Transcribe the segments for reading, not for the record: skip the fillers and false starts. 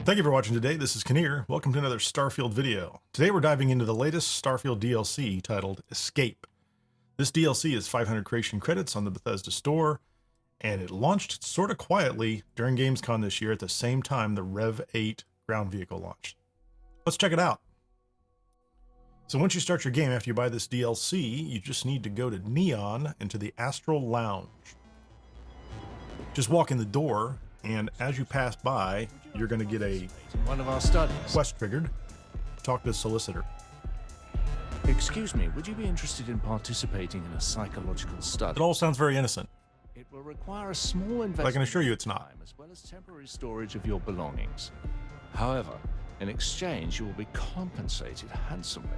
Thank you for watching today. This is Kinnear. Welcome to another Starfield video. Today we're diving into the latest Starfield DLC titled Escape. This DLC is 500 creation credits on the Bethesda store, and it launched sort of quietly during Gamescom this year at the same time the Rev 8 ground vehicle launched. Let's check it out. So once you start your game after you buy this DLC, you just need to go to Neon into the Astral Lounge. Just walk in the door, and as you pass by, you're going to get a one of our studies. Quest triggered. Talk to the solicitor. Excuse me, would you be interested in participating in a psychological study? It all sounds very innocent. It will require a small investment. I can assure you it's not. As well as temporary storage of your belongings. However, in exchange, you will be compensated handsomely.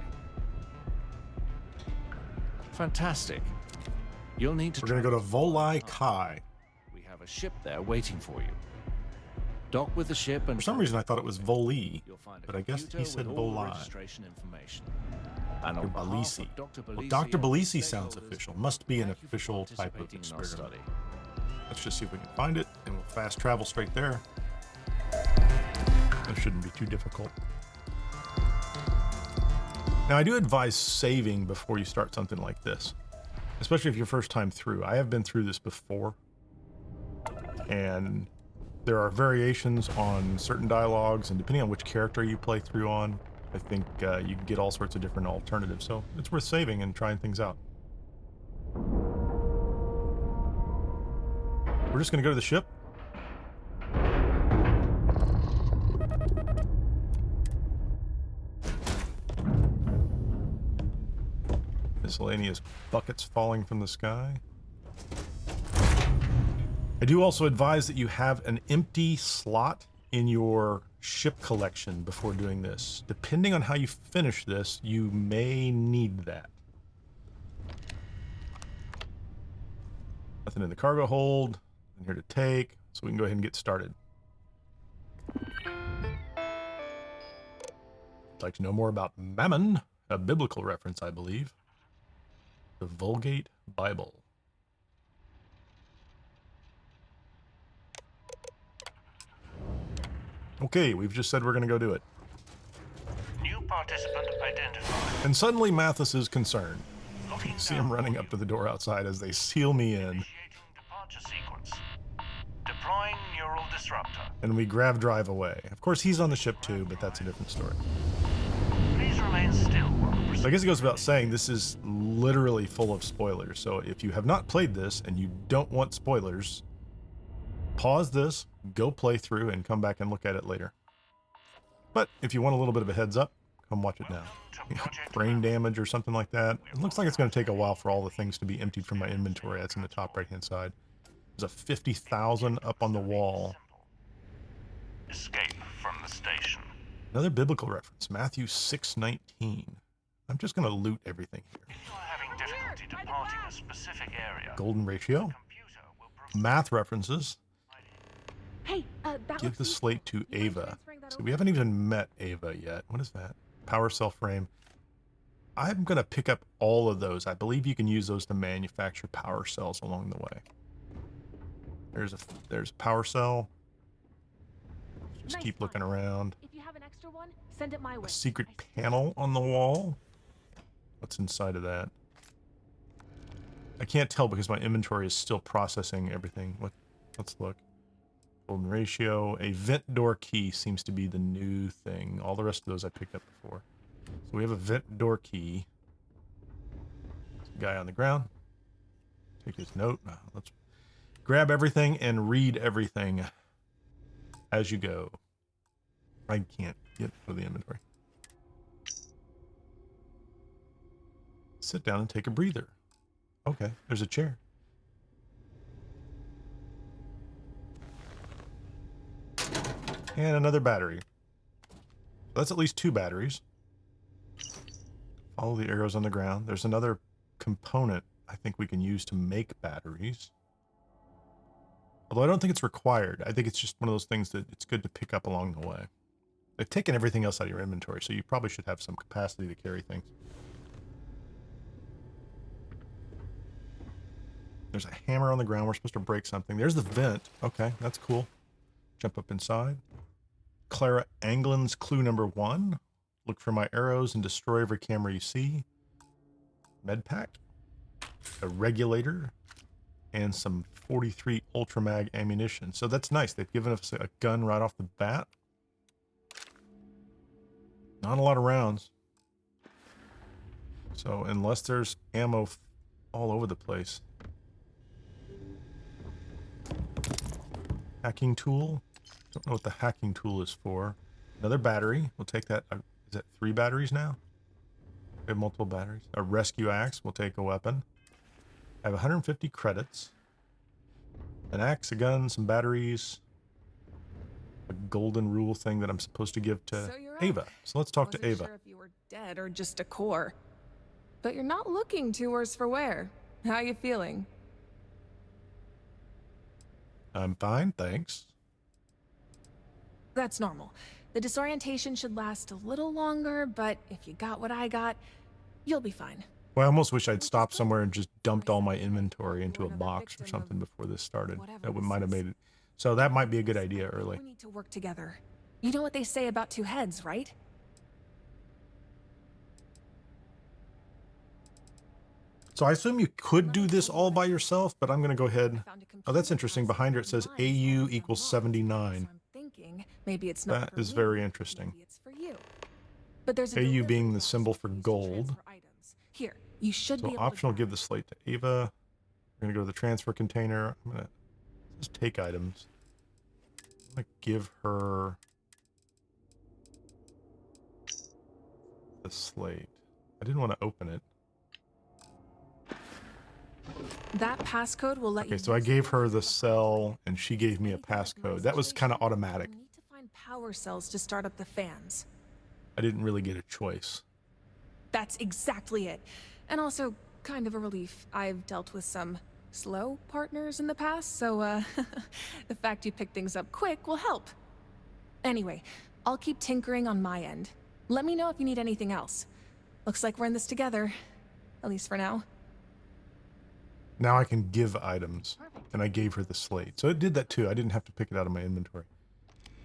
Fantastic. You'll need to. We're going to go to Volai Kai. We have a ship there waiting for you. Dock with the ship, and for some reason I thought it was Voli, but I guess he said Volai. And Dr. Balisi. Well, Dr. Balisi sounds official. Must be an official type of experiment. Let's just see if we can find it, and we'll fast travel straight there. That shouldn't be too difficult. Now, I do advise saving before you start something like this, especially if you're first time through. I have been through this before, and there are variations on certain dialogues, and depending on which character you play through on, I think you can get all sorts of different alternatives. So it's worth saving and trying things out. We're just going to go to the ship. Miscellaneous buckets falling from the sky. I do also advise that you have an empty slot in your ship collection before doing this. Depending on how you finish this, you may need that. Nothing in the cargo hold. Nothing here to take, so we can go ahead and get started. I'd like to know more about Mammon, a biblical reference, I believe. The Vulgate Bible. Okay, we've just said we're going to go do it. New participant identified. And suddenly Mathis is concerned. You see him running up to the door outside as they seal me in. Initiating departure sequence. Deploying neural disruptor. And we grab drive away. Of course, he's on the ship too, but that's a different story. Please remain still while the So I guess it goes without saying, this is literally full of spoilers. So if you have not played this and you don't want spoilers, pause this, go play through, and come back and look at it later. But if you want a little bit of a heads up, come watch it now. Brain damage or something like that. It looks like it's going to take a while for all the things to be emptied from my inventory. That's in the top right-hand side. There's a 50,000 up on the wall. Escape from the station. Another biblical reference, Matthew 6:19. I'm just going to loot everything here. If you are having difficulty departing a specific area, Golden ratio. Math references. Hey, Give the slate to Ava. So we haven't even met Ava yet. What is that? Power cell frame. I'm going to pick up all of those. I believe you can use those to manufacture power cells along the way. There's a power cell. Just keep looking around. If you have an extra one, send it my way. A secret panel on the wall. What's inside of that? I can't tell because my inventory is still processing everything. Let's look. Golden ratio. A vent door key seems to be the new thing. All the rest of those I picked up before. So we have a vent door key. Guy on the ground. Take his note. Let's grab everything and read everything as you go. I can't get to the inventory. Sit down and take a breather. Okay, there's a chair. And another battery. That's at least 2 batteries. Follow the arrows on the ground. There's another component I think we can use to make batteries. Although I don't think it's required. I think it's just one of those things that it's good to pick up along the way. They've taken everything else out of your inventory, so you probably should have some capacity to carry things. There's a hammer on the ground. We're supposed to break something. There's the vent. Okay, that's cool. Jump up inside. Clara Anglin's clue number 1. Look for my arrows and destroy every camera you see. Med pack. A regulator. And some 43 Ultramag ammunition. So that's nice. They've given us a gun right off the bat. Not a lot of rounds. So unless there's ammo all over the place. Hacking tool. Don't know what the hacking tool is for. Another battery. We'll take that. Is that 3 batteries now? We have multiple batteries. A rescue axe. We'll take a weapon. I have 150 credits. An axe, a gun, some batteries. A golden rule thing that I'm supposed to give to Ava. So let's talk to Ava. Sure if you were dead or just a core. But you're not looking too worse for wear. How you feeling? I'm fine, thanks. That's normal. The disorientation should last a little longer, but if you got what I got, you'll be fine. Well, I almost wish I'd stopped somewhere and just dumped all my inventory into a box or something before this started. That might have made it. So that might be a good idea early. We need to work together. You know what they say about 2 heads, right? So I assume you could do this all by yourself, but I'm going to go ahead. Oh, that's interesting. Behind her it says AU equals 79. Maybe it's not. That is very interesting. Maybe it's for you. But there's AU being the symbol for gold. Here, you should be So optional, give the slate to Ava. We're going to go to the transfer container. I'm going to just take items. I'm going to give her the slate. I didn't want to open it. That passcode will let you. Okay, so I gave her the cell and she gave me a passcode. That was kind of automatic. You need to find power cells to start up the fans. I didn't really get a choice. That's exactly it. And also kind of a relief. I've dealt with some slow partners in the past, so the fact you pick things up quick will help. Anyway, I'll keep tinkering on my end. Let me know if you need anything else. Looks like we're in this together. At least for now. Now I can give items, and I gave her the slate. So it did that too. I didn't have to pick it out of my inventory.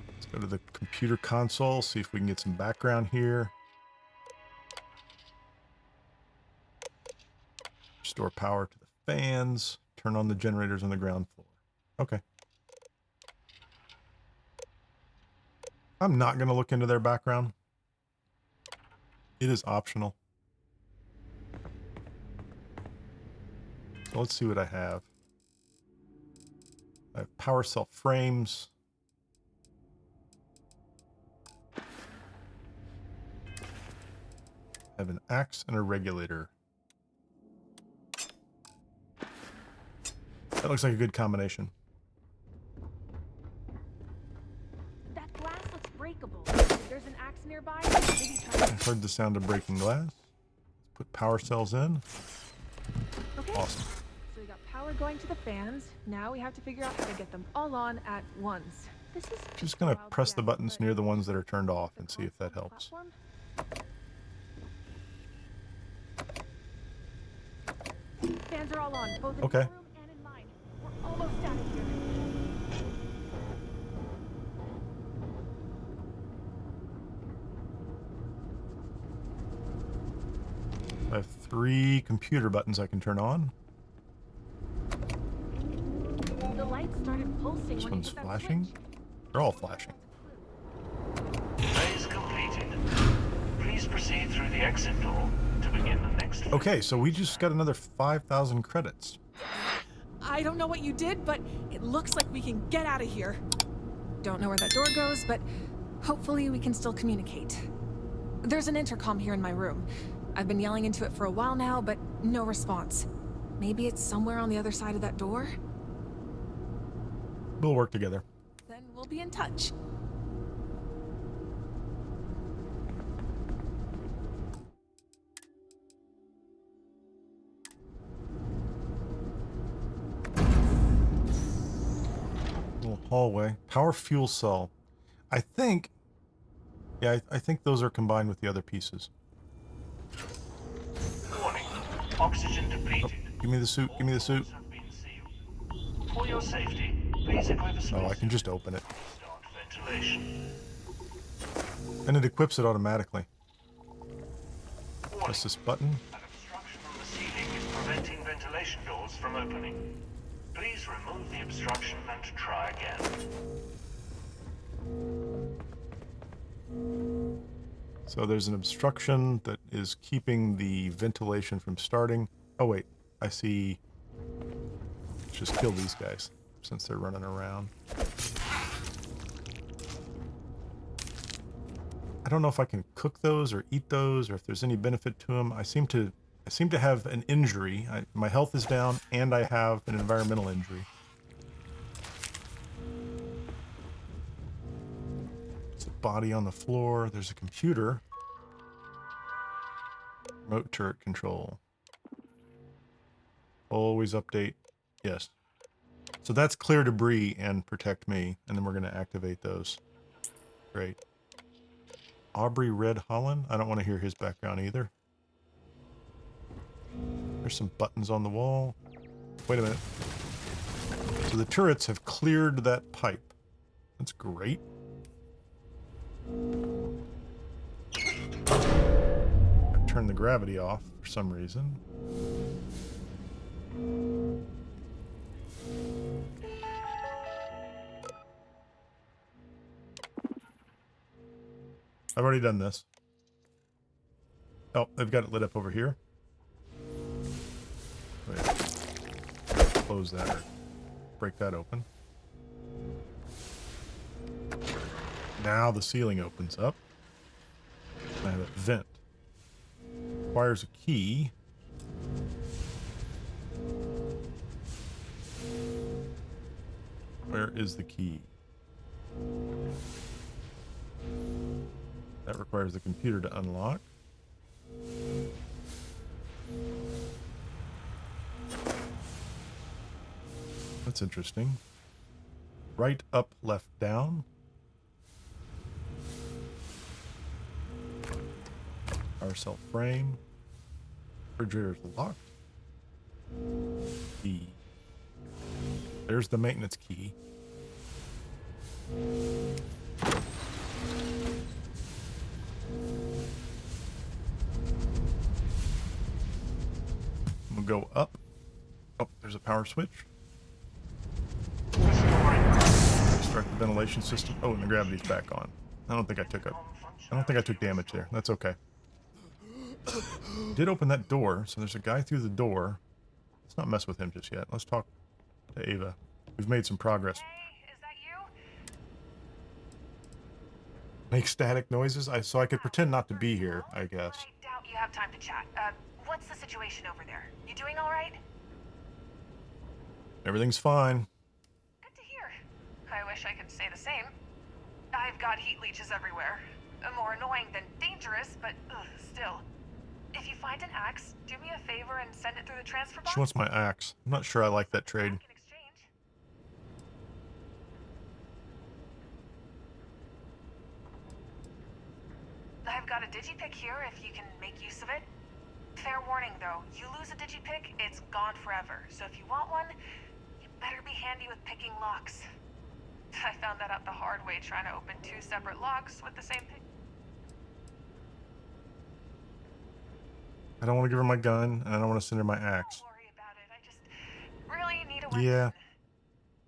Let's go to the computer console, see if we can get some background here. Restore power to the fans. Turn on the generators on the ground floor. Okay. I'm not going to look into their background. It is optional. So let's see what I have. I have power cell frames. I have an axe and a regulator. That looks like a good combination. That glass looks breakable. If there's an axe nearby, maybe try. I heard the sound of breaking glass. Let's put power cells in. Okay. Awesome. So we got power going to the fans. Now we have to figure out how to get them all on at once. This is Just gonna press the buttons near the ones that are turned off and see if that helps. Platform? Fans are all on, both in Okay. your room and in mine. We're almost out of here. I have 3 computer buttons I can turn on. The lights started pulsing This when one's you hit that flashing. switch. They're all flashing. Phase completed. Please proceed through the exit door to begin the next phase. Okay, so we just got another 5,000 credits. I don't know what you did, but it looks like we can get out of here. Don't know where that door goes, but hopefully we can still communicate. There's an intercom here in my room. I've been yelling into it for a while now, but no response. Maybe it's somewhere on the other side of that door? We'll work together. Then we'll be in touch. Little hallway. Power fuel cell. I think... Yeah, I think those are combined with the other pieces. Warning. Oxygen depleted. Give me the suit, give me the suit. Doors have been sealed. For your safety, please equip a Oh, I can just open it. Start ventilation. And it equips it automatically. Warning. Press this button. An obstruction on the ceiling is preventing ventilation doors from opening. Please remove the obstruction and try again. So there's an obstruction that is keeping the ventilation from starting. Oh wait, I see. Let's just kill these guys since they're running around. I don't know if I can cook those or eat those or if there's any benefit to them. I seem to have an injury. My health is down and I have an environmental injury. There's a body on the floor. There's a computer. Remote turret control. Always update. Yes. So that's clear debris and protect me. And then we're going to activate those. Great. Aubrey Red Holland. I don't want to hear his background either. There's some buttons on the wall. Wait a minute. So the turrets have cleared that pipe. That's great. I've turned the gravity off for some reason. I've already done this. Oh, they've got it lit up over here. Wait. Close that or break that open. Now the ceiling opens up. I have a vent. Requires a key. Where is the key? That requires the computer to unlock. That's interesting. Right, up, left, down. Power cell frame. Refrigerator's locked. Key. There's the maintenance key. We'll go up. Oh, there's a power switch. Start the ventilation system. Oh, and the gravity's back on. I don't think I took damage there. That's okay. Did open that door, so there's a guy through the door. Let's not mess with him just yet. Let's talk to Ava. We've made some progress. Hey, is that you? Make static noises? So I could pretend not to be here, I guess. I doubt you have time to chat. What's the situation over there? You doing all right? Everything's fine. Good to hear. I wish I could say the same. I've got heat leeches everywhere. More annoying than dangerous, but still. If you find an axe, do me a favor and send it through the transfer box. She wants my axe. I'm not sure I like that trade. In exchange. I've got a digipick here if you can make use of it. Fair warning though, you lose a digipick, it's gone forever. So if you want one, you better be handy with picking locks. I found that out the hard way trying to open 2 separate locks with the same pick. I don't want to give her my gun, and I don't want to send her my axe. Don't worry about it, I just really need a weapon. Yeah.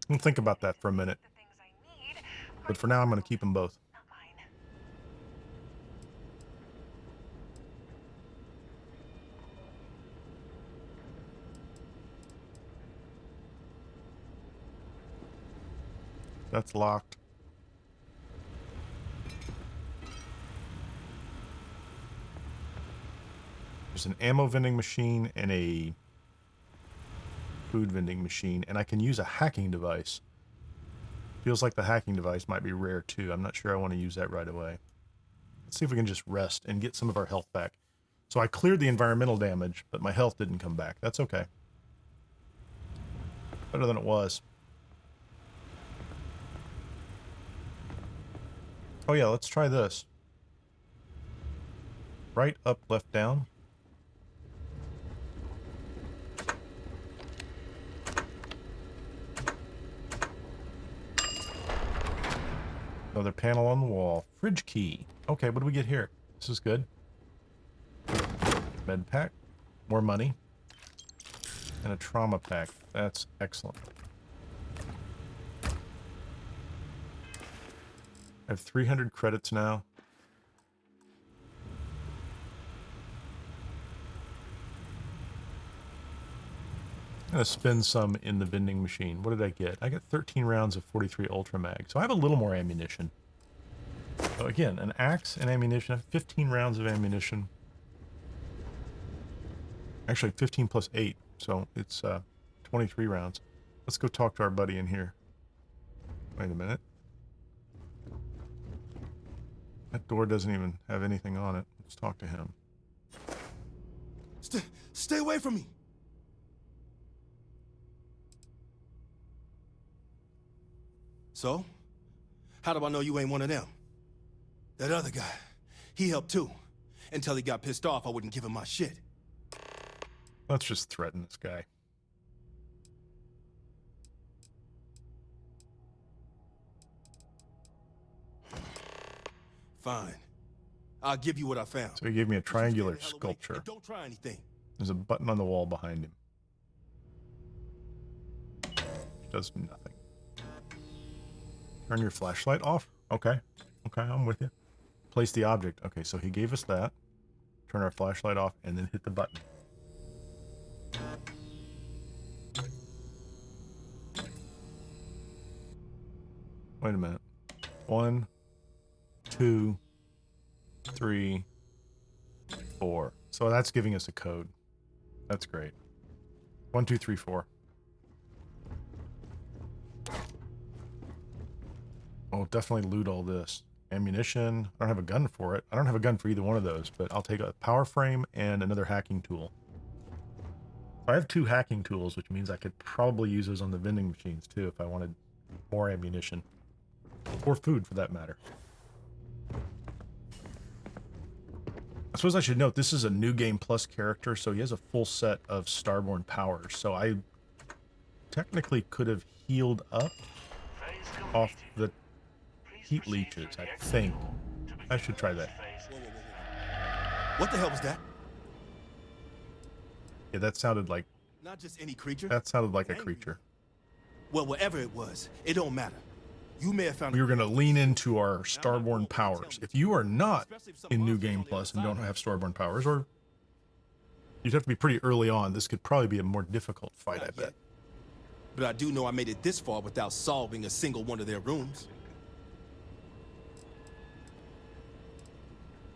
I'll think about that for a minute. The things I need But for now, I'm going to keep them both. not mine. That's locked. There's an ammo vending machine and a food vending machine, and I can use a hacking device. Feels like the hacking device might be rare too. I'm not sure I want to use that right away. Let's see if we can just rest and get some of our health back. So I cleared the environmental damage, but my health didn't come back. That's okay. Better than it was. Oh yeah, let's try this. Right, up, left, down. Another panel on the wall. Fridge key. Okay, what do we get here? This is good. Med pack. More money. And a trauma pack. That's excellent. I have 300 credits now. I'm going to spend some in the vending machine. What did I get? I got 13 rounds of 43 Ultra Mag. So I have a little more ammunition. So again, an axe and ammunition. I have 15 rounds of ammunition. Actually, 15 plus 8. So it's 23 rounds. Let's go talk to our buddy in here. Wait a minute. That door doesn't even have anything on it. Let's talk to him. Stay away from me! So? How do I know you ain't one of them? That other guy, he helped too. Until he got pissed off, I wouldn't give him my shit. Let's just threaten this guy. Fine. I'll give you what I found. So he gave me a triangular Just stay the hell away sculpture. and don't try anything. There's a button on the wall behind him. Which does nothing. Turn your flashlight off? Okay. Okay, I'm with you. Place the object. Okay, so he gave us that. Turn our flashlight off and then hit the button. Wait a minute. 1, 2, 3, 4. So that's giving us a code. That's great. 1, 2, 3, 4. Oh, definitely loot all this. Ammunition. I don't have a gun for it. I don't have a gun for either one of those, but I'll take a power frame and another hacking tool. I have 2 hacking tools, which means I could probably use those on the vending machines too if I wanted more ammunition. Or food, for that matter. I suppose I should note, this is a New Game Plus character, so he has a full set of Starborn powers. So I technically could have healed up off the heat leeches, I think. I should try that. What the hell was that? Yeah, that sounded like... Not just any creature. That sounded like a creature. Well, whatever it was, it don't matter. You may have found... We were going to lean into our Starborn powers. If you are not in New Game Plus and don't have Starborn powers, or you'd have to be pretty early on, this could probably be a more difficult fight, I bet. But I do know I made it this far without solving a single one of their rooms.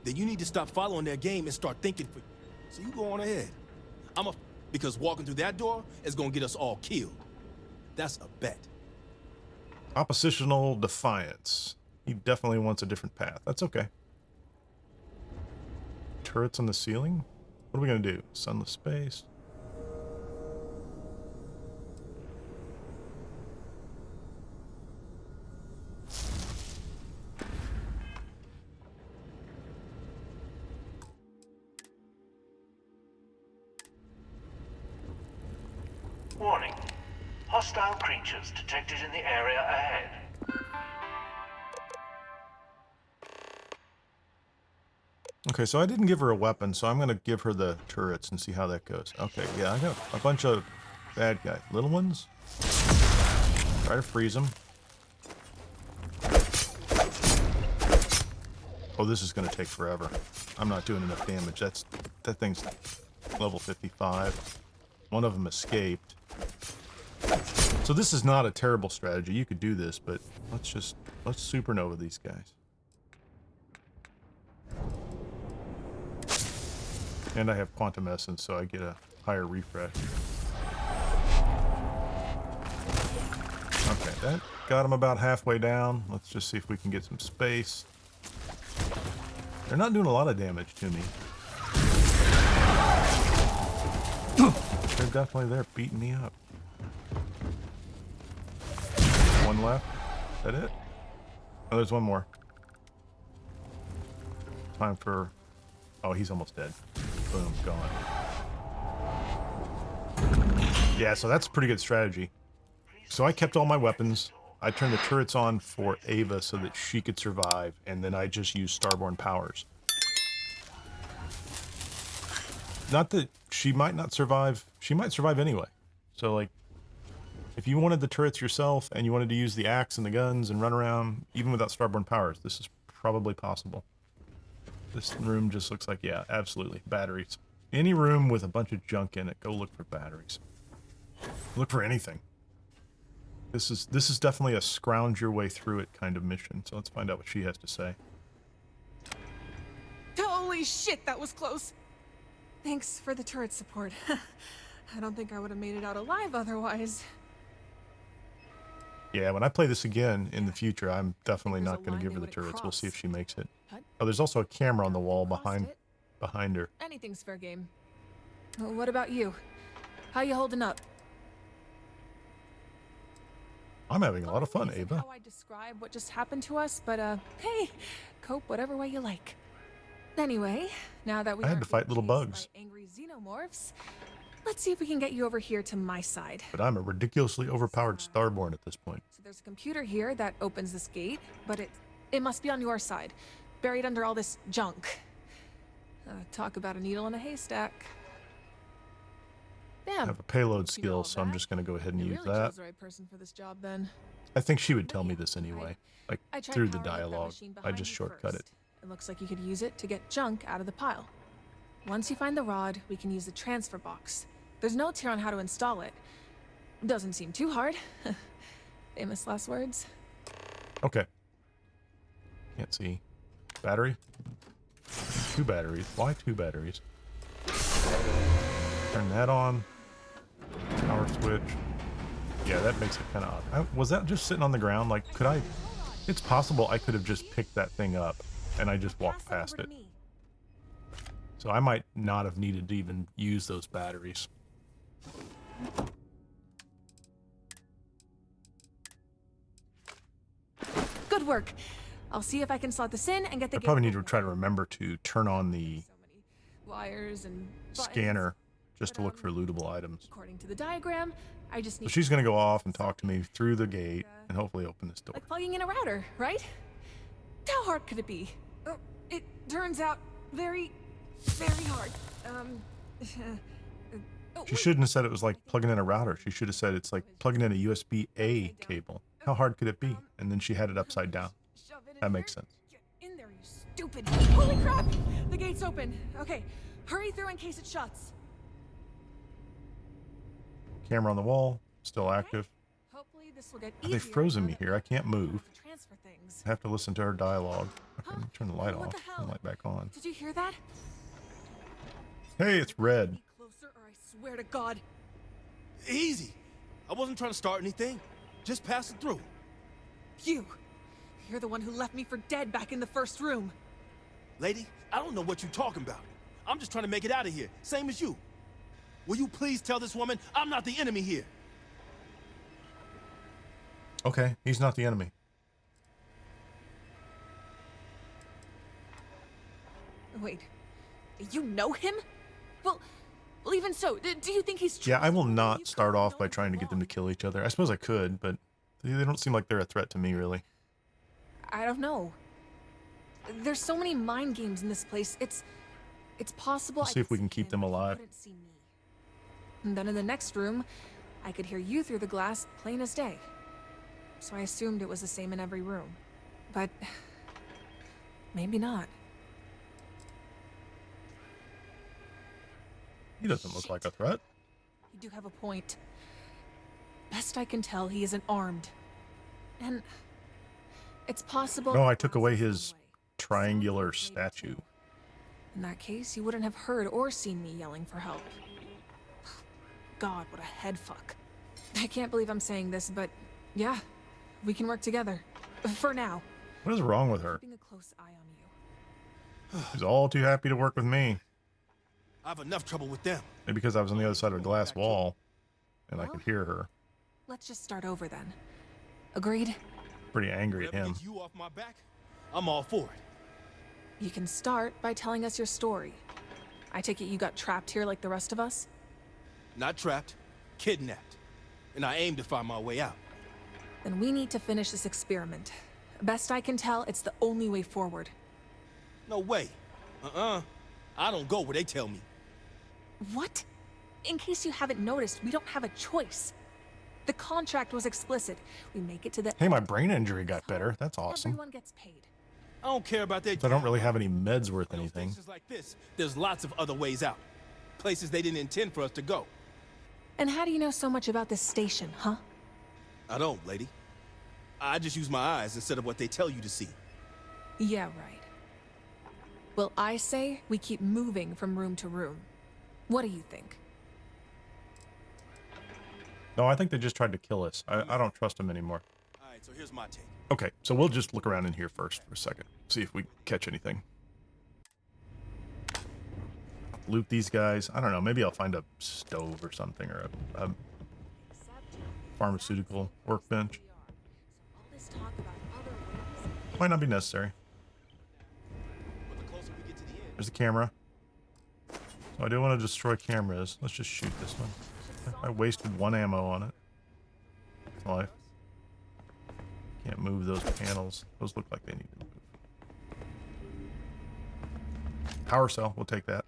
Then you need to stop following their game and start thinking for... So you go on ahead. Because walking through that door is gonna get us all killed. That's a bet. Oppositional defiance. He definitely wants a different path. That's okay. Turrets on the ceiling? What are we gonna do? Sunless space? Warning. Hostile creatures detected in the area ahead. Okay, so I didn't give her a weapon, so I'm going to give her the turrets and see how that goes. Okay, yeah, I got a bunch of bad guys. Little ones? Try to freeze them. Oh, this is going to take forever. I'm not doing enough damage. That thing's level 55. One of them escaped. So this is not a terrible strategy. You could do this, but let's supernova these guys. And I have quantum essence, so I get a higher refresh. Okay, that got him about halfway down. Let's just see if we can get some space. They're not doing a lot of damage to me. They're definitely there beating me up. One left. Is that it? Oh, there's one more. Time for... Oh, he's almost dead. Boom, gone. Yeah, so that's a pretty good strategy. So I kept all my weapons. I turned the turrets on for Ava so that she could survive, and then I just used starborn powers. Not that she might not survive. She might survive anyway. So, like, if you wanted the turrets yourself and you wanted to use the axe and the guns and run around, even without starborn powers, this is probably possible. This room just looks like, yeah, absolutely, batteries. Any room with a bunch of junk in it, go look for batteries. Look for anything. This is definitely a scrounge your way through it kind of mission. So let's find out what she has to say. Holy shit, that was close. Thanks for the turret support. I don't think I would have made it out alive otherwise. Yeah, when I play this again in the future, I'm definitely not going to give her the turrets. We'll see if she makes it. Oh, there's also a camera on the wall behind her. Anything's fair game. Well, what about you? How you holding up? I'm having a lot of fun, Isn't Ava. How I describe what just happened to us, but hey, cope whatever way you like. Anyway, now that we I had aren't to fight being little chased bugs. by angry xenomorphs, let's see if we can get you over here to my side. But I'm a ridiculously overpowered starborn at this point. So there's a computer here that opens this gate, but it must be on your side, buried under all this junk. Talk about a needle in a haystack. I Damn. have a payload You know all skill, so I'm that. just going to go ahead and You use really that. chose the right person for this job, then. I think she would tell me this anyway, like I tried through the powering up that dialogue. machine I behind just you shortcut it. first. It looks like you could use it to get junk out of the pile. Once you find the rod, we can use the transfer box. There's notes here on how to install it. Doesn't seem too hard. Famous last words. Okay. Can't see. Battery? 2 batteries. Why 2 batteries? Turn that on. Power switch. Yeah, that makes it kind of odd. Was that just sitting on the ground? Like, could I... It's possible I could have just picked that thing up and I just walked past it. So I might not have needed to even use those batteries. Good work. I'll see if I can slot this in and get the I gate probably need to open. try to remember to turn on the So many wires and buttons. scanner just to look for lootable items. According to the diagram, I just So need she's going to go off and talk to me through the gate and hopefully open this door. like plugging in a router, right? How hard could it be? Oh, it turns out very, very hard. Oh, She wait. shouldn't have said it was like plugging in a router. She should have said it's like plugging in a USB-A cable. How hard could it be? And then she had it upside down. Shove it in That makes here. sense. Get in there, you stupid. Holy crap! The gate's open. Okay, hurry through in case it shuts. Camera on the wall, still active. Hopefully this will get They've easier frozen now me that here. I can't we move. can transfer things. I have to listen to her dialogue. Okay, Huh? let me turn the light What off. the Turn hell? the light back on. Did you hear that? Hey, it's red. Be closer or I swear to God. Easy. I wasn't trying to start anything. Just pass it through. You're the one who left me for dead back in the first room. Lady, I don't know what you're talking about. I'm just trying to make it out of here, same as you. Will you please tell this woman I'm not the enemy here? Okay, he's not the enemy. Wait, you know him? Well, even so, do you think he's Yeah, I will trustworthy? not You start clearly off know by him trying to get them to belong. kill each other. I suppose I could, but they don't seem like they're a threat to me, really. I don't know. There's so many mind games in this place. It's possible. We'll see if we can keep him, them but he alive. couldn't see me. And then in the next room, I could hear you through the glass, plain as day. So I assumed it was the same in every room, but maybe not. He doesn't look like a threat. You do have a point. Best I can tell, he isn't armed. And it's possible... No, I took away his triangular statue. In that case, you wouldn't have heard or seen me yelling for help. God, what a head fuck. I can't believe I'm saying this, but yeah, we can work together. For now. What is wrong with her? Keeping a close eye on you. She's all too happy to work with me. I have enough trouble with them. Maybe because I was on the other side of a glass wall and I could hear her. Let's just start over then. Agreed? Pretty angry at Whatever him. gets you off my back, I'm all for it. You can start by telling us your story. I take it you got trapped here like the rest of us? Not trapped, kidnapped. And I aim to find my way out. Then we need to finish this experiment. Best I can tell, it's the only way forward. No way. I don't go where they tell me. What? In case you haven't noticed, we don't have a choice. The contract was explicit. We make it to the... Hey, my brain injury got better. That's awesome. Everyone gets paid. I don't care about that. I don't really have any meds worth Those anything. places like this, there's lots of other ways out. Places they didn't intend for us to go. And how do you know so much about this station, huh? I don't, lady. I just use my eyes instead of what they tell you to see. Yeah, right. Well, I say we keep moving from room to room. What do you think? No, I think they just tried to kill us. I don't trust them anymore. All right, so here's my take. Okay, so we'll just look around in here first for a second. See if we catch anything. Loot these guys. I don't know. Maybe I'll find a stove or something, or a pharmaceutical workbench. Might not be necessary. But the closer we get to the end, There's the camera. So I do want to destroy cameras. Let's just shoot this one. I wasted 1 ammo on it. Life. Can't move those panels. Those look like they need to move. Power cell. We'll take that.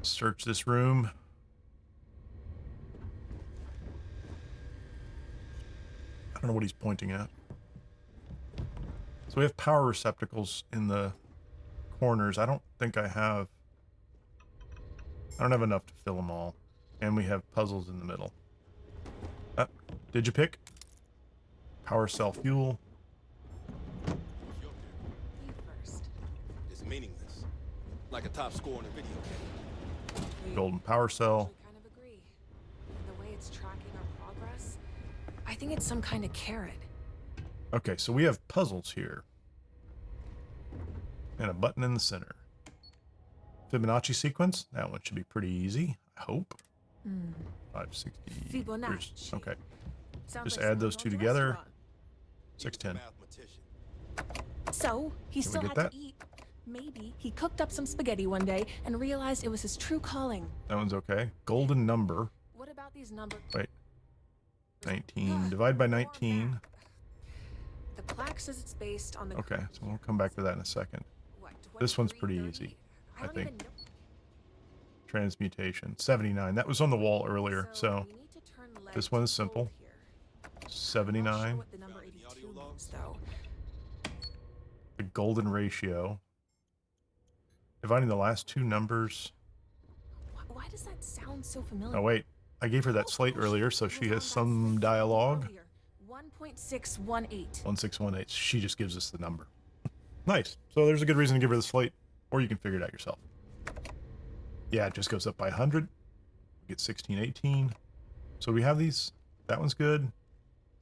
Search this room. I don't know what he's pointing at. So we have power receptacles in the corners. I don't think I have enough to fill them all. And we have puzzles in the middle. Digipick. Power cell fuel. You first. it's meaningless. Like a top score in a video game. Golden power cell. I kind of agree. The way it's tracking our progress, I think it's some kind of carrot. Okay, so we have puzzles here. And a button in the center. Fibonacci sequence. That one should be pretty easy, I hope. 560. Fibonacci. Okay. Sounds Just like add those someone two owns a together. restaurant. 610. Mathematician. So, he Can we still get had that? to eat. Maybe he cooked up some spaghetti one day and realized it was his true calling. That one's okay. Golden number. What about these numbers? Wait. 19. Divide by 19. The plaque says it's based on the... Okay, so we'll come back to that in a second. What, This one's pretty 2330? easy, I don't think. even know. Transmutation. 79. That was on the wall earlier, so we need to turn lead this to one is gold simple. here. I'm not sure 79. what the number 82 means, though. The golden ratio. Dividing the last two numbers. Why does that sound so familiar? Oh, wait. I gave her that slate earlier, so she has some dialogue. 1.618. 1618. She just gives us the number. Nice. So there's a good reason to give her the slate, or you can figure it out yourself. Yeah, it just goes up by 100. We get 1618. So we have these. That one's good.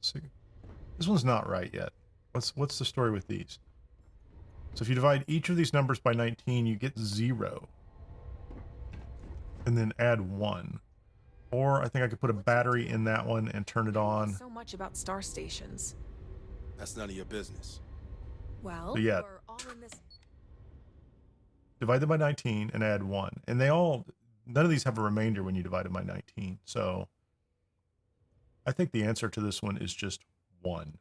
This one's not right yet. What's the story with these? So if you divide each of these numbers by 19, you get 0. And then add 1. Or I think I could put a battery in that one and turn it on. So much about star stations. That's none of your business. Well, So yeah. we're all in this. Divide them by 19 and add 1. And none of these have a remainder when you divide them by 19. So I think the answer to this one is just 1.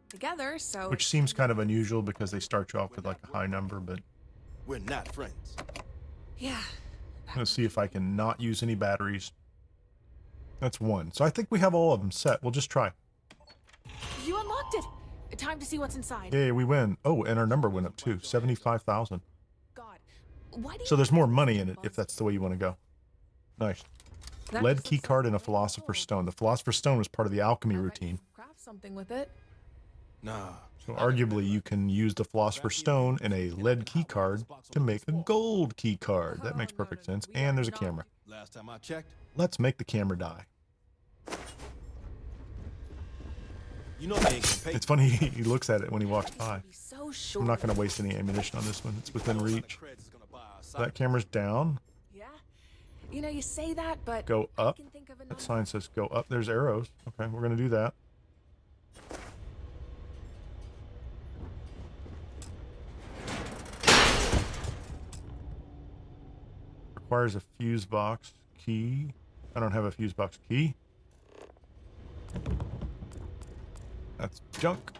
Together, so Which seems kind of unusual because they start you off with like a high number, but We're not friends. yeah. I'm going to see if I can not use any batteries. That's 1. So I think we have all of them set. We'll just try. You unlocked it. Time to see what's inside. Yay, we win. Oh, and our number went up too. 75,000. God, why do So there's more money in it if that's the way you want to go. Nice. That Lead just key looks card like and a gold. philosopher's stone. The philosopher's stone was part of the alchemy I bet routine. Craft something with it. Nah. So arguably you can use the philosopher's stone and a lead key card to make a gold key card. That makes perfect sense. And there's a camera. Last time I checked, Let's make the camera die. you know they ain't gonna pay. It's funny, he looks at it when he walks by. Be so short. I'm not going to waste any ammunition on this one. It's within reach. Creds is gonna buy our So that camera's down. Yeah. You know, you say that, but Go I up. can think of That another. sign says go up. There's arrows. Okay, we're going to do that. requires a fuse box key. I don't have a fuse box key. That's junk.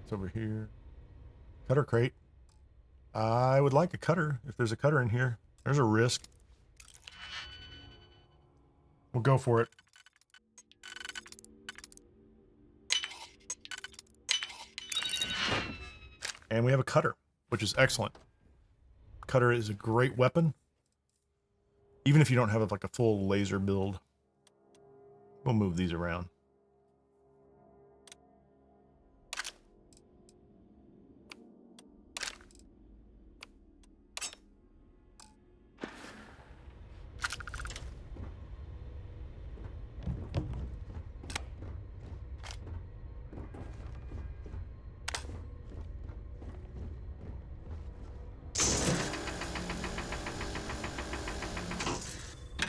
It's over here. Cutter crate. I would like a cutter if there's a cutter in here. There's a risk. We'll go for it. And we have a cutter, which is excellent. Cutter is a great weapon. Even if you don't have like a full laser build. We'll move these around.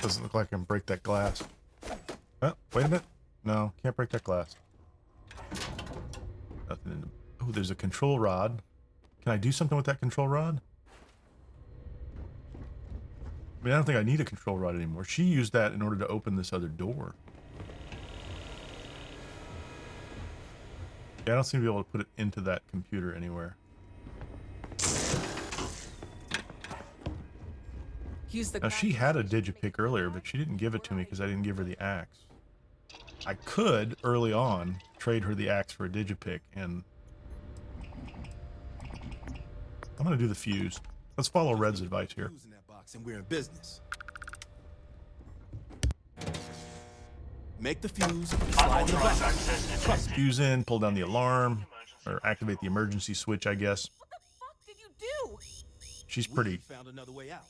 Doesn't look like I can break that glass. Oh, wait a minute. No, can't break that glass. Nothing in the... Oh, there's a control rod. Can I do something with that control rod? I mean, I don't think I need a control rod anymore. She used that in order to open this other door. Yeah, I don't seem to be able to put it into that computer anywhere. Now, she had a digipick earlier, but she didn't give it to me because I didn't give her the axe. I could, early on, trade her the axe for a digipick, and... I'm going to do the fuse. Let's follow Red's advice here. In that box and we're in business. Make the fuse, slide the Unauthorized back. access detected. Fuse in, pull down the alarm, or activate the emergency switch, I guess. What the fuck did you do? She's We pretty found another way out.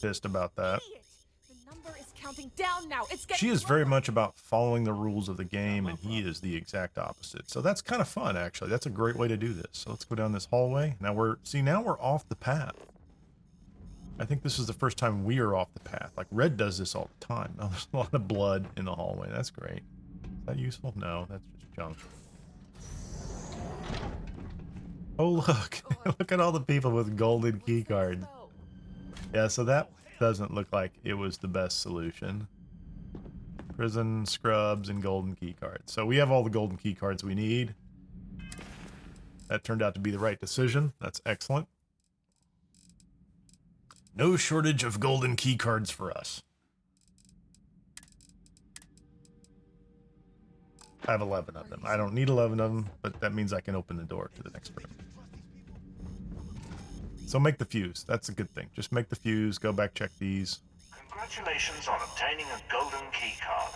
pissed about that. Idiot. The number is counting down now. It's getting She is very lower. much about following the rules of the game, and he is the exact opposite. So that's kind of fun, actually. That's a great way to do this. So let's go down this hallway. Now we're off the path. I think this is the first time we are off the path. Like, Red does this all the time. Oh, there's a lot of blood in the hallway. That's great. Is that useful? No, that's just junk. Oh, look. Look at all the people with golden key cards. Yeah, so that doesn't look like it was the best solution. Prison, scrubs, and golden key cards. So we have all the golden key cards we need. That turned out to be the right decision. That's excellent. No shortage of golden key cards for us. I have 11 of them. I don't need 11 of them, but that means I can open the door to the next room. So make the fuse. That's a good thing. Just make the fuse. Go back, check these. Congratulations on obtaining a golden key card.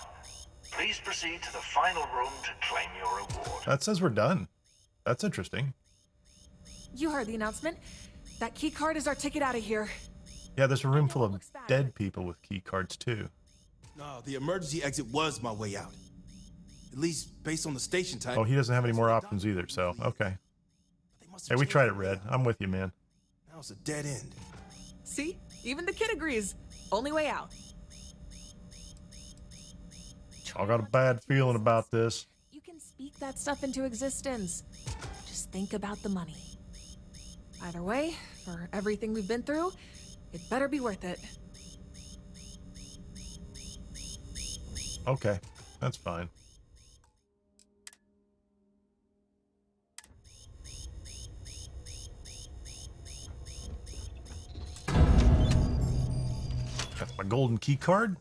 Please proceed to the final room to claim your reward. That says we're done. That's interesting. You heard the announcement. That key card is our ticket out of here. Yeah, there's a room full of dead people with key cards too. No, the emergency exit was my way out. At least based on the station time. Oh, he doesn't have any more options either, so okay. Hey, we tried it, Red. I'm with you, man. Now it's a dead end. See? Even the kid agrees. Only way out. I got a bad feeling about this. You can speak that stuff into existence. Just think about the money. Either way, for everything we've been through, it better be worth it. Okay, that's fine. Got my golden key card.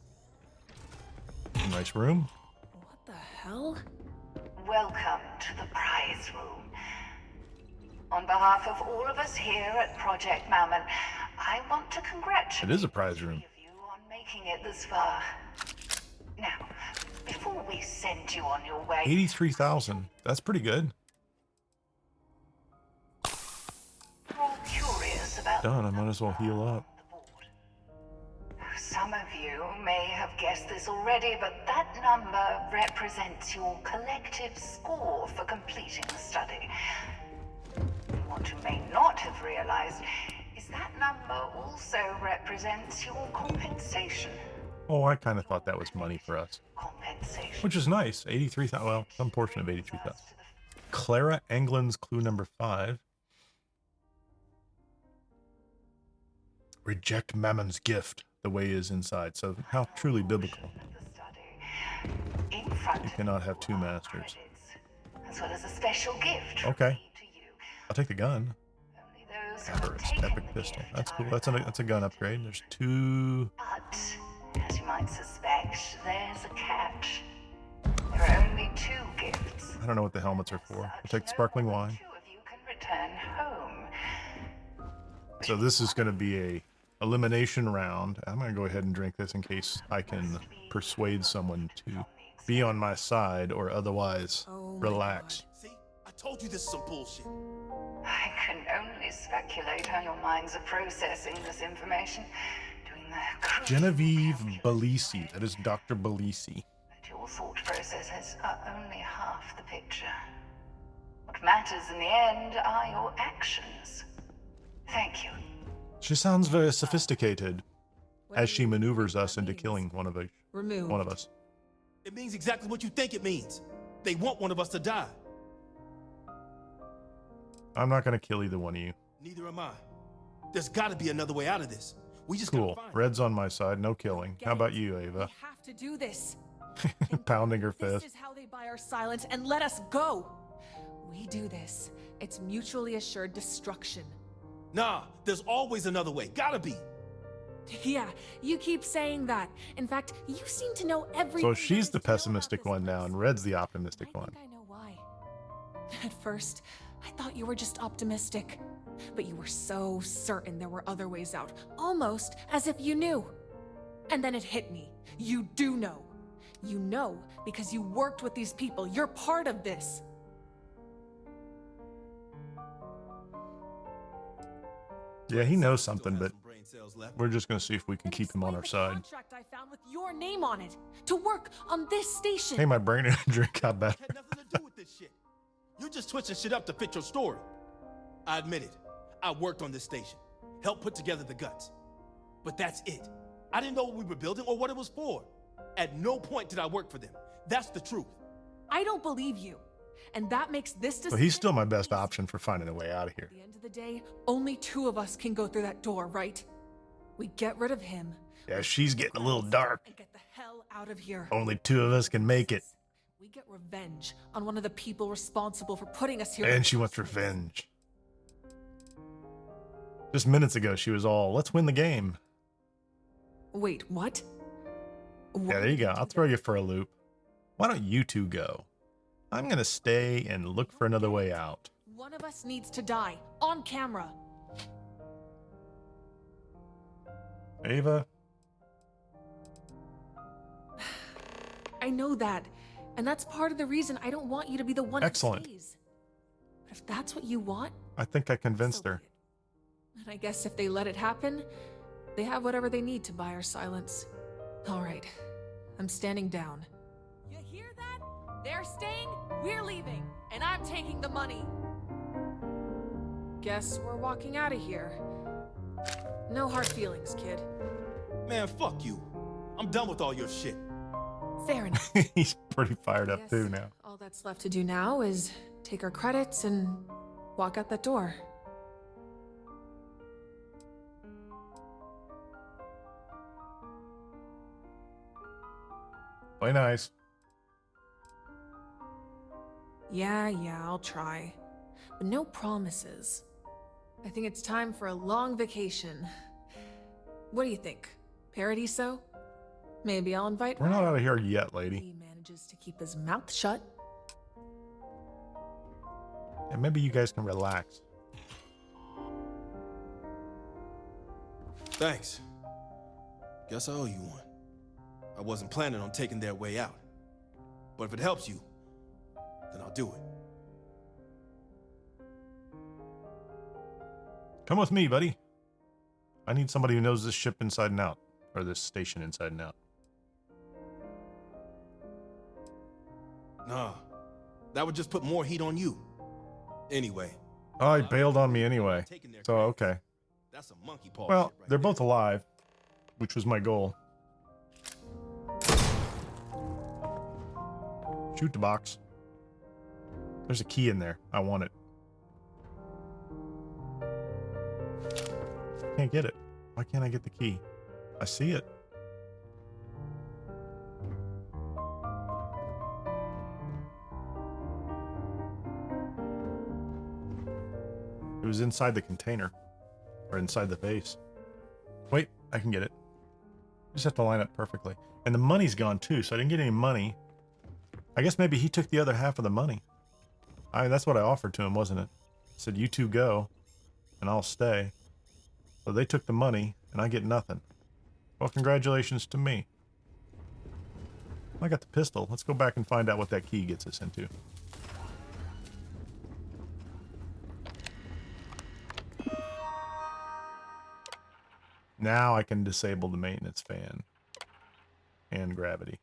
Nice room. What the hell? Welcome to the prize room. On behalf of all of us here at Project Mammon, I want to congratulate It is a prize room. each of you on making it this far. Now, before we send you on your way, 83,000. That's pretty good. we're all curious about Done. I might as well heal up. the board. Some of you may have guessed this already, but that number represents your collective score for completing the study. What you may not have realized is that number also represents your compensation. Oh, I kind of thought that was money for us. Compensation. Which is nice. 83,000. Well, some portion of 83,000. Clara Anglin's clue number 5. Reject Mammon's gift. The way is inside. So how truly biblical. The study. In front You of cannot you have two are masters. credits, as well as a special gift from Okay. me to you. I'll take the gun. Only those who have Avarice, taken epic the pistol. gift That's cool. are That's a gun upgrade. There's 2. But, as you might suspect, there's a catch. There are only 2 gifts. I don't know what the helmets are for. We'll Such, take the sparkling no more wine. than 2 of you can return home. So this is going to be a elimination round. I'm going to go ahead and drink this in case I can persuade someone to be on my side or otherwise Oh my relax. See? I told you this is some bullshit. I can only speculate how your minds are processing this information. Doing the crucial Genevieve calculation. Belisi. That is Dr. Belisi. But your thought processes are only half the picture. What matters in the end are your actions. Thank you. She sounds very sophisticated What as do she you maneuvers think us that into means? killing one of Removed. us. It means exactly what you think it means. They want one of us to die. I'm not going to kill either one of you. Neither am I. There's got to be another way out of this. We just gotta Cool. find it. Red's on my side. No killing. Get How about it. you, We Ava? have to do this. Pounding her This fist. is how they buy our silence and let us go. We do this. It's mutually assured destruction. Nah, there's always another way. Gotta be. Yeah, you keep saying that. In fact, you seem to know everything. So there she's is the to know about pessimistic this one now, place. and Red's the optimistic I one. think I know why. At first, I thought you were just optimistic. But you were so certain there were other ways out. Almost as if you knew. And then it hit me. You do know. You know because you worked with these people. You're part of this. Yeah, he knows Still something, have but some brain cells left. we're just going to see if we can keep him on our Explain the side. contract I found with your name on it to work on this station. Hey, my brain and drink got better. Had nothing to do with this shit. You're just twitching shit up to fit your story. I admit it. I worked on this station. Helped put together the guts. But that's it. I didn't know what we were building or what it was for. At no point did I work for them. That's the truth. I don't believe you. And that makes this decision. But he's still my best option for finding a way out of here. At the end of the day, only 2 of us can go through that door, right? We get rid of him. Yeah, she's getting a little dark. And get the hell out of here. Only 2 of us can make it. We get revenge on one of the people responsible for putting us here. And she wants revenge. Just minutes ago, she was all, let's win the game. Wait, what? Yeah, there you go. I'll throw you for a loop. Why don't you 2 go? I'm going to stay and look for another way out. One of us needs to die on camera. Ava? I know that. And that's part of the reason I don't want you to be the one Excellent. who stays. But if that's what you want, I think I convinced so her. be it. And I guess if they let it happen, they have whatever they need to buy our silence. All right, I'm standing down. You hear that? They're staying, we're leaving, and I'm taking the money. Guess we're walking out of here. No hard feelings, kid. Man, fuck you. I'm done with all your shit. Fair enough. He's pretty fired up Guess too now. all that's left to do now is take our credits and walk out that door. Play nice. Yeah, I'll try. But no promises. I think it's time for a long vacation. What do you think? Paradiso? Maybe I'll invite We're not Ryan. out of here yet, lady. He manages to keep his mouth shut. And maybe you guys can relax. Thanks. Guess I owe you one. I wasn't planning on taking their way out. But if it helps you, then I'll do it. Come with me, buddy. I need somebody who knows this ship inside and out. Or this station inside and out. Nah, that would just put more heat on you. Anyway. Oh, he bailed on me anyway. Taking their So, credits. okay. That's a monkey paw Well, shit right they're there. both alive, which was my goal. Shoot the box. There's a key in there. I want it. Can't get it. Why can't I get the key? I see it. It was inside the container. Or inside the base. Wait, I can get it. Just have to line up perfectly. And the money's gone too, so I didn't get any money. I guess maybe he took the other half of the money. That's what I offered to him, wasn't it? I said, you two go, and I'll stay. So they took the money, and I get nothing. Well, congratulations to me. I got the pistol. Let's go back and find out what that key gets us into. Now I can disable the maintenance fan. And gravity.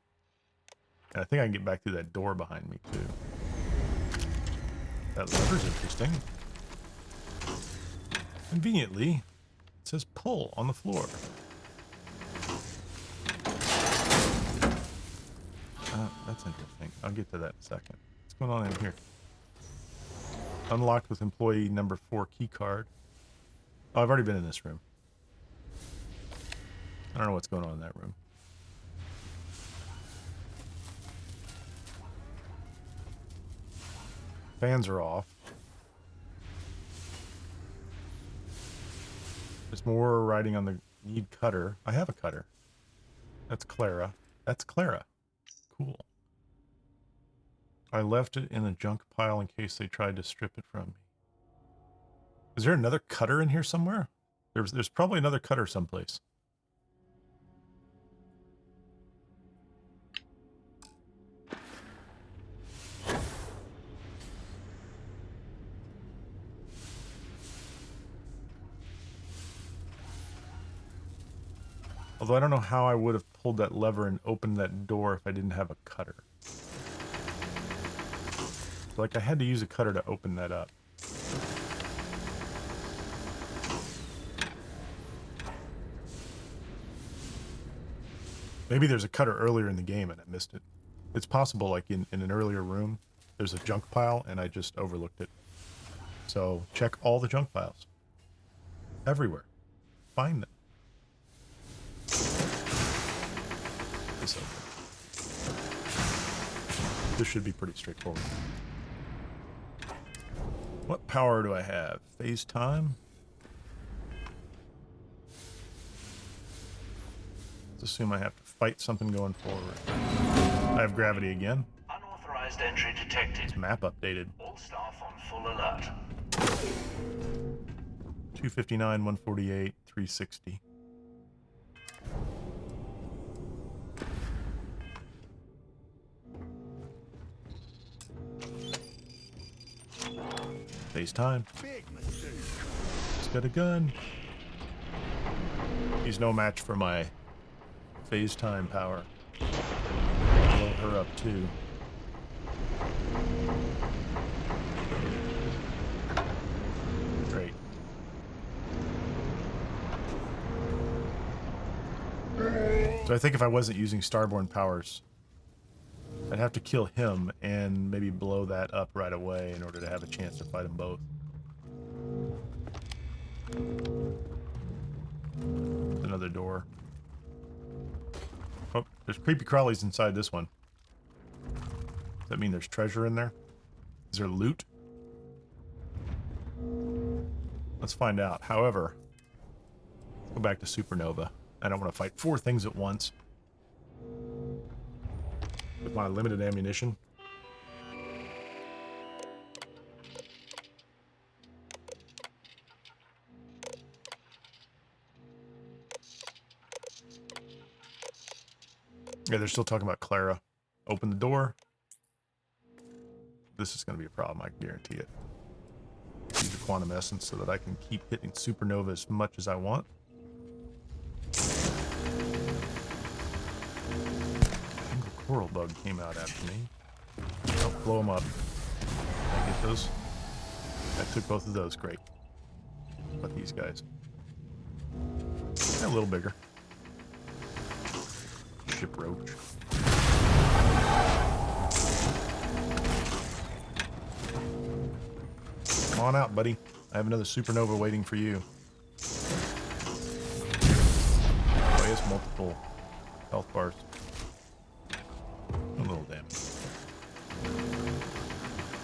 And I think I can get back through that door behind me, too. That lever's interesting. Conveniently, it says pull on the floor. That's interesting. I'll get to that in a second. What's going on in here? Unlocked with employee number 4 key card. Oh, I've already been in this room. I don't know what's going on in that room. Fans are off. There's more writing on the need cutter. I have a cutter. That's Clara. That's Clara. Cool. I left it in a junk pile in case they tried to strip it from me. Is there another cutter in here somewhere? There's probably another cutter someplace. Although I don't know how I would have pulled that lever and opened that door if I didn't have a cutter. Like I had to use a cutter to open that up. Maybe there's a cutter earlier in the game and I missed it. It's possible, like in an earlier room, there's a junk pile and I just overlooked it. So check all the junk piles. Everywhere. Find them. This should be pretty straightforward. What power do I have? Phase time? Let's assume I have to fight something going forward. I have gravity again. Unauthorized entry detected. It's map updated. All staff on full alert. 259, 148, 360. Phase time. He's got a gun. He's no match for my phase time power. Blow her up too. Great. So I think if I wasn't using Starborn powers, I'd have to kill him and maybe blow that up right away in order to have a chance to fight them both. Another door. Oh, there's creepy crawlies inside this one. Does that mean there's treasure in there? Is there loot? Let's find out. However, let's go back to Supernova. I don't want to fight 4 things at once. With my limited ammunition. Yeah, they're still talking about Clara. Open the door. This is going to be a problem, I can guarantee it. Use the quantum essence so that I can keep hitting Supernova as much as I want. Coral bug came out after me. I'll blow them up. Did I get those? I took both of those. Great. How about these guys? They're a little bigger. Ship roach. Come on out, buddy. I have another supernova waiting for you. guess multiple health bars. A little damage.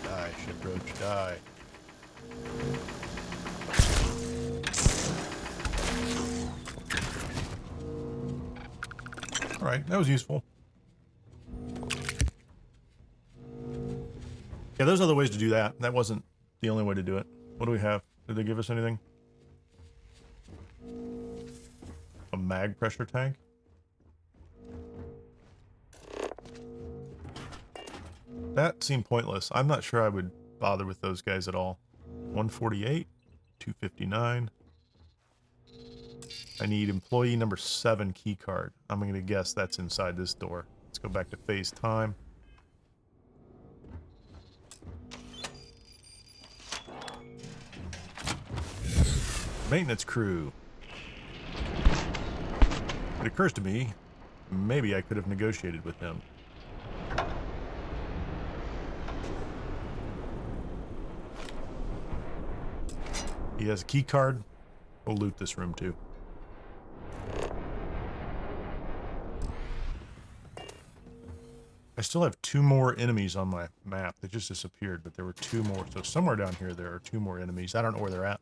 Die, ship roach, die. Alright, that was useful. Yeah, there's other ways to do that. That wasn't the only way to do it. What do we have? Did they give us anything? A mag pressure tank? That seemed pointless. I'm not sure I would bother with those guys at all. 148, 259. I need employee number 7 key card. I'm going to guess that's inside this door. Let's go back to phase time. Maintenance crew. It occurs to me, maybe I could have negotiated with him. He has a key card. We'll loot this room too. I still have 2 more enemies on my map. They just disappeared, but there were 2 more. So somewhere down here there are 2 more enemies. I don't know where they're at.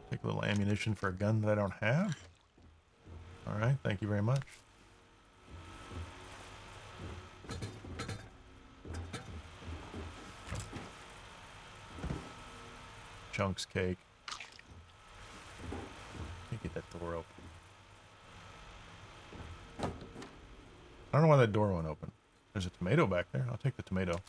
Take a little ammunition for a gun that I don't have. Alright, thank you very much. Chunks cake. Let me get that door open. I don't know why that door went open. There's a tomato back there. I'll take the tomato.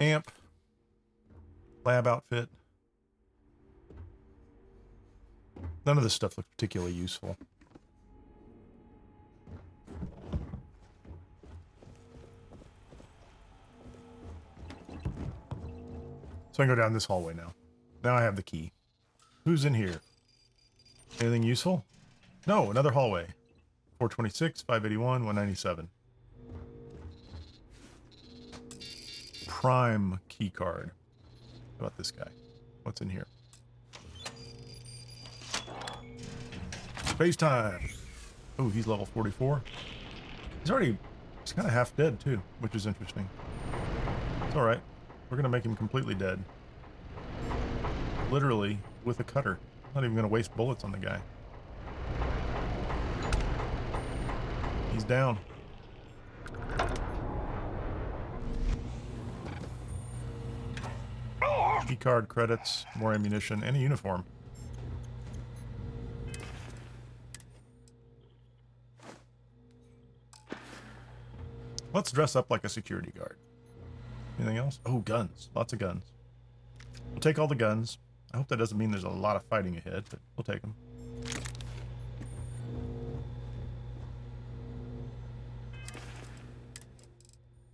Amp. Lab outfit. None of this stuff looks particularly useful. So I can go down this hallway now. Now I have the key. Who's in here? Anything useful? No, another hallway. 426, 581, 197. Prime key card. How about this guy? What's in here? Space time. Oh, he's level 44. He's kind of half dead too, which is interesting. It's alright. We're going to make him completely dead. Literally with a cutter. Not even going to waste bullets on the guy. He's down. Key card credits, more ammunition, and a uniform. Let's dress up like a security guard. Anything else? Oh, guns. Lots of guns. We'll take all the guns. I hope that doesn't mean there's a lot of fighting ahead, but we'll take them.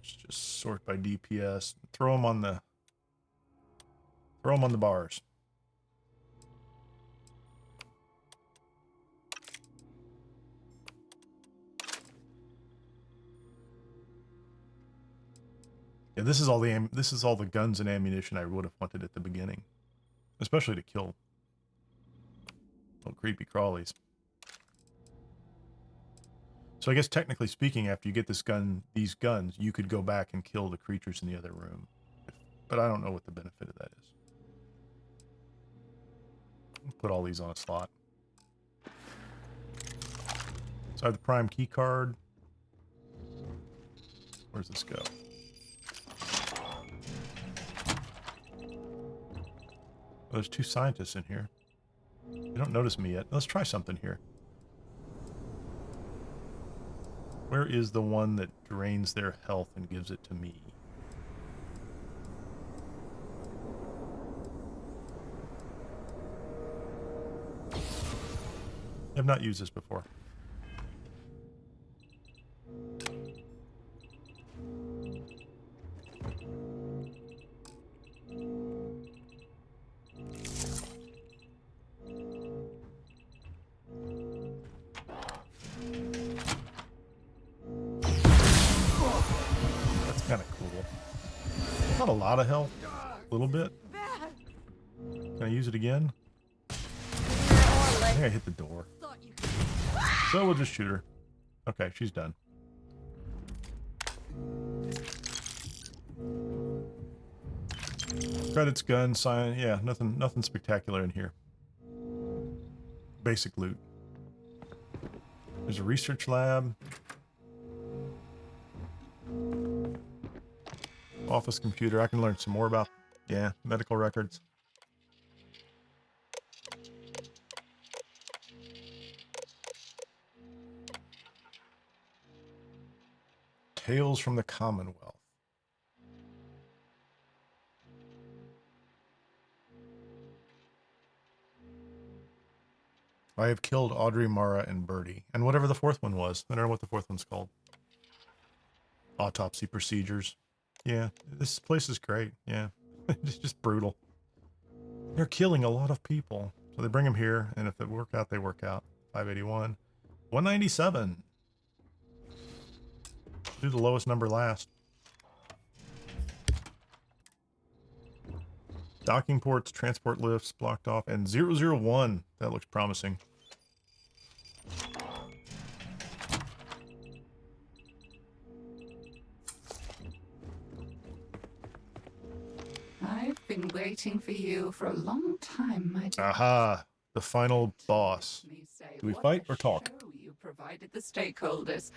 Let's just sort by DPS. Throw them on the bars. Yeah, this is all the guns and ammunition I would have wanted at the beginning, especially to kill little creepy crawlies. So I guess technically speaking, after you get these guns, you could go back and kill the creatures in the other room, but I don't know what the benefit of that is. Put all these on a slot. So I have the prime key card. Where's this go? Oh, there's 2 scientists in here. They don't notice me yet. Let's try something here. Where is the one that drains their health and gives it to me? I've not used this before. Not a lot of health. A little bit. Can I use it again? I think I hit the door. So we'll just shoot her. Okay, she's done. Credits, gun, sign. Yeah, nothing spectacular in here. Basic loot. There's a research lab. Office computer. I can learn some more about, yeah, medical records. Tales from the Commonwealth. I have killed Audrey, Mara, and Birdie. And whatever the fourth one was. I don't know what the fourth one's called. Autopsy procedures. Yeah, this place is great. Yeah, it's just brutal. They're killing a lot of people. So they bring them here, and if they work out, they work out. 581. 197. Do the lowest number last. Docking ports, transport lifts, blocked off, and 001. That looks promising. I've been waiting for you for a long time, my dear. Aha, the final boss. Do we fight or talk? You provided the stakeholders.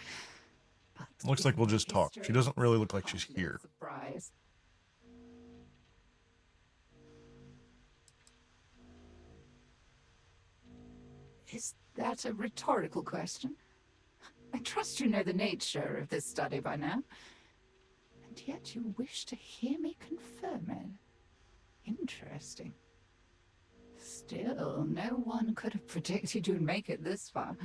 But Looks like we'll just talk. She doesn't really look like she's here. Surprise. Is that a rhetorical question? I trust you know the nature of this study by now. And yet you wish to hear me confirm it. Interesting. Still, no one could have predicted you'd make it this far.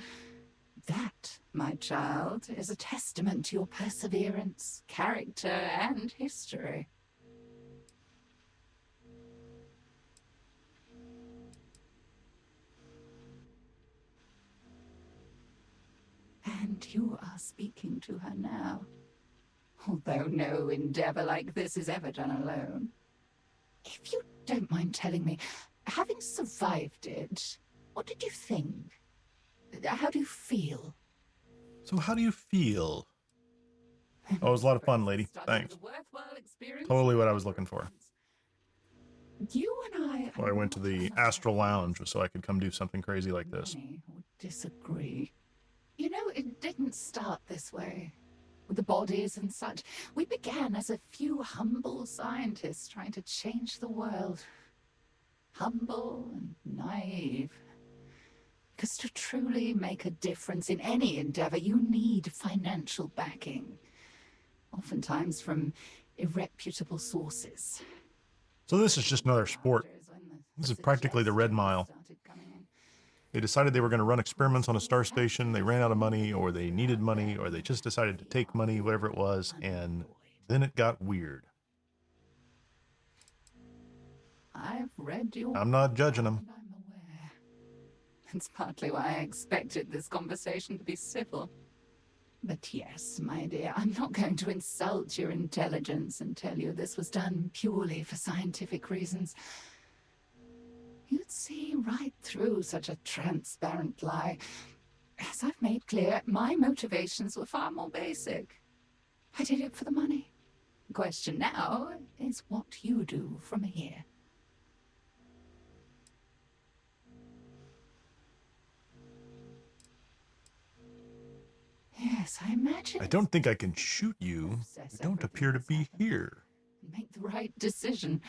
That, my child, is a testament to your perseverance, character, and history. And you are speaking to her now. Although no endeavor like this is ever done alone. If you don't mind telling me, having survived it, what did you think? How do you feel? So how do you feel? Oh, it was a lot of fun, lady. Thanks. Totally what I was looking for. You and I... Well, I went to the Astral Lounge so I could come do something crazy like this. Many would disagree. You know, it didn't start this way. With the bodies and such. We began as a few humble scientists trying to change the world. Humble and naive. Because to truly make a difference in any endeavor, you need financial backing. Oftentimes from irreputable sources. So this is just another sport. This is practically the Red Mile. They decided they were going to run experiments on a star station. They ran out of money, or they needed money, or they just decided to take money, whatever it was, and then it got weird. I've read your... I'm not judging them. I'm aware. It's partly why I expected this conversation to be civil. But yes, my dear, I'm not going to insult your intelligence and tell you this was done purely for scientific reasons. You'd see right through such a transparent lie. As I've made clear, my motivations were far more basic. I did it for the money. The question now is what you do from here. Yes, I imagine. I don't think I can shoot you. You don't appear to be here. Make the right decision.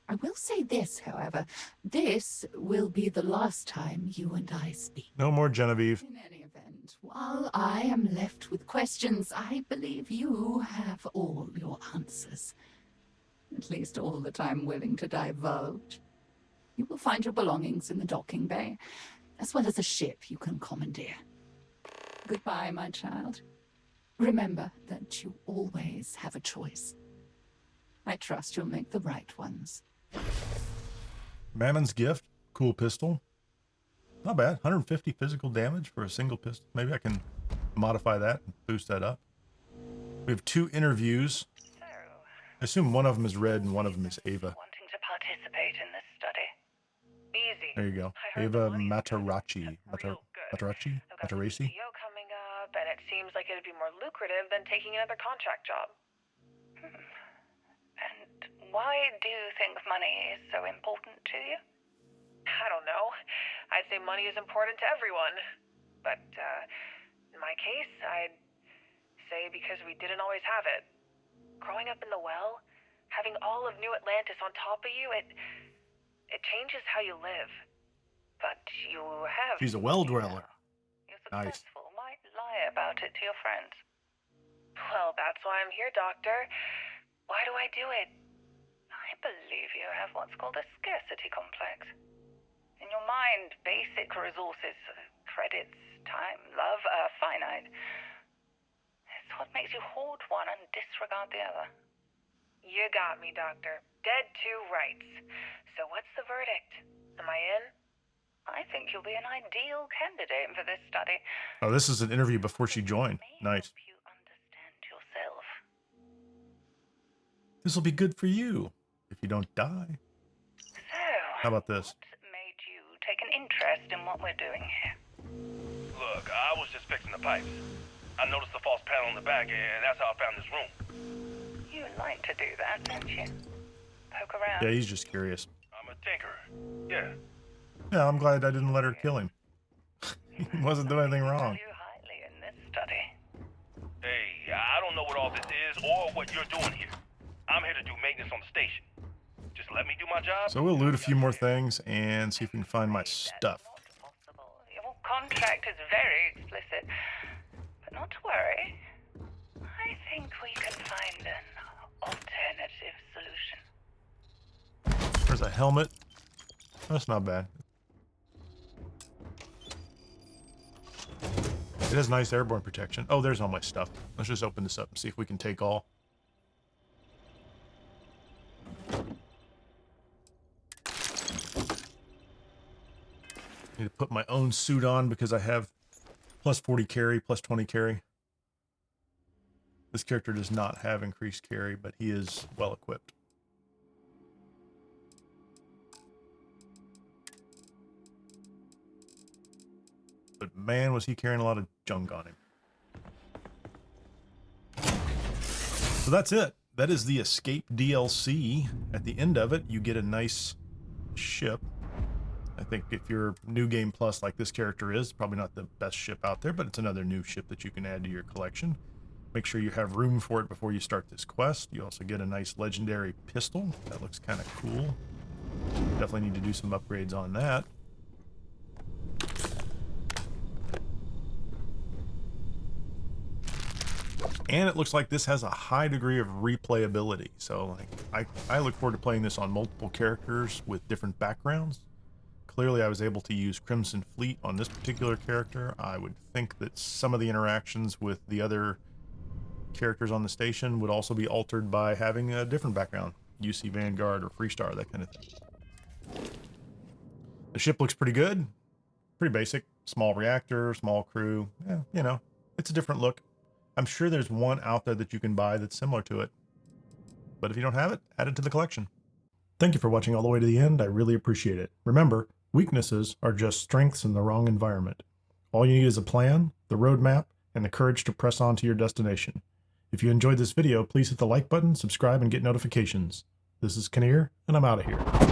I will say this, however. This will be the last time you and I speak. No more Genevieve. In any event, while I am left with questions, I believe you have all your answers. At least all that I'm willing to divulge. You will find your belongings in the docking bay, as well as a ship you can commandeer. Goodbye, my child. Remember that you always have a choice. I trust you'll make the right ones. Mammon's gift. Cool pistol. Not bad. 150 physical damage for a single pistol. Maybe I can modify that and boost that up. We have 2 interviews. So, I assume one of them is Red and one of them is Ava. Wanting to participate in this study. Easy. There you go. I heard Ava the money's good. Matarachi. Real good. Matarachi? I've got the Mataraci? PTO coming up, and it seems like it'd be more lucrative than taking another contract job. And why do you think money is so important to you? I don't know. I'd say money is important to everyone. But, in my case, I'd say because we didn't always have it. Growing up in the well, having all of New Atlantis on top of you, it changes how you live. But you have... She's a well dweller. You're Nice. successful. Why lie about it to your friends? Well, that's why I'm here, Doctor. Why do I do it? I believe you have what's called a scarcity complex. In your mind, basic resources, credits, time, love are finite. It's what makes you hoard one and disregard the other. You got me, Doctor. Dead to rights. So what's the verdict? Am I in? I think you'll be an ideal candidate for this study. Oh, this is an interview before she joined. May Nice. help you understand yourself. This will be good for you if you don't die. So, How about this? what made you take an interest in what we're doing here? Look, I was just fixing the pipes. I noticed the false panel in the back, and that's how I found this room. You like to do that, don't you? Poke around. Yeah, he's just curious. I'm a tinkerer. Yeah. Yeah, I'm glad I didn't let her kill him. He wasn't doing anything wrong. You highly in this study. Hey, I don't know what all this is or what you're doing here. I'm here to do maintenance on the station. Just let me do my job. So we'll loot a few more things and see if we can find my stuff. That's not possible. Your contract is very explicit. But not to worry. I think we can find an alternative solution. There's a helmet. That's not bad. It has nice airborne protection. Oh, there's all my stuff. Let's just open this up and see if we can take all. Need to put my own suit on because I have plus 40 carry, plus 20 carry. This character does not have increased carry, but he is well equipped. But man, was he carrying a lot of junk on him. So that's it. That is the Escape DLC. At the end of it, you get a nice ship. I think if you're New Game Plus like this character is, probably not the best ship out there, but it's another new ship that you can add to your collection. Make sure you have room for it before you start this quest. You also get a nice legendary pistol. That looks kind of cool. Definitely need to do some upgrades on that. And it looks like this has a high degree of replayability. So like I look forward to playing this on multiple characters with different backgrounds. Clearly I was able to use Crimson Fleet on this particular character. I would think that some of the interactions with the other characters on the station would also be altered by having a different background. UC Vanguard or Freestar, that kind of thing. The ship looks pretty good. Pretty basic. Small reactor, small crew. Yeah, you know, it's a different look. I'm sure there's one out there that you can buy that's similar to it. But if you don't have it, add it to the collection. Thank you for watching all the way to the end. I really appreciate it. Remember, weaknesses are just strengths in the wrong environment. All you need is a plan, the roadmap, and the courage to press on to your destination. If you enjoyed this video, please hit the like button, subscribe, and get notifications. This is Kinnear, and I'm out of here.